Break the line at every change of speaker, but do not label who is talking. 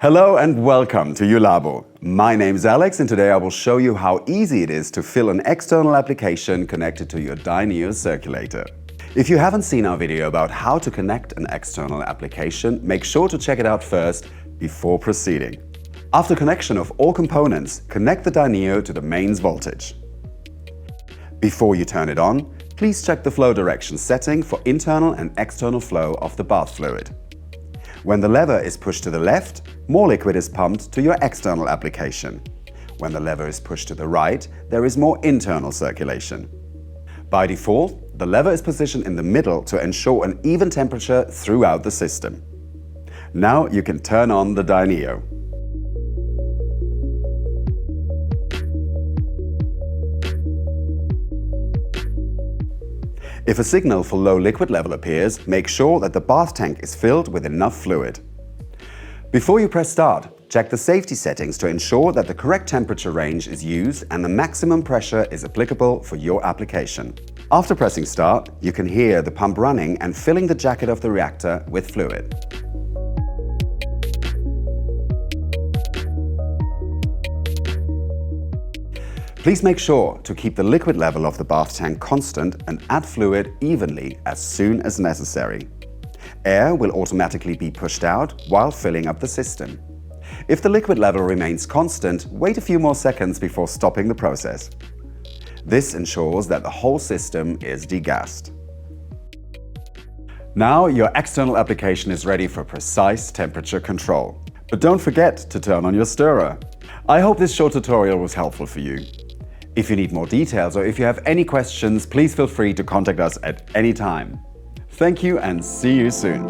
Hello and welcome to JULABO. My name is Alex and today I will show you how easy it is to fill an external application connected to your DYNEO circulator. If you haven't seen our video about how to connect an external application, make sure to check it out first before proceeding. After connection of all components, connect the DYNEO to the mains voltage. Before you turn it on, please check the flow direction setting for internal and external flow of the bath fluid. When the lever is pushed to the left, more liquid is pumped to your external application. When the lever is pushed to the right, there is more internal circulation. By default, the lever is positioned in the middle to ensure an even temperature throughout the system. Now you can turn on the DYNEO. If a signal for low liquid level appears, make sure that the bath tank is filled with enough fluid. Before you press start, check the safety settings to ensure that the correct temperature range is used and the maximum pressure is applicable for your application. After pressing start, you can hear the pump running and filling the jacket of the reactor with fluid. Please make sure to keep the liquid level of the bath tank constant and add fluid evenly as soon as necessary. Air will automatically be pushed out while filling up the system. If the liquid level remains constant, wait a few more seconds before stopping the process. This ensures that the whole system is degassed. Now your external application is ready for precise temperature control. But don't forget to turn on your stirrer. I hope this short tutorial was helpful for you. If you need more details or if you have any questions, please feel free to contact us at any time. Thank you and see you soon.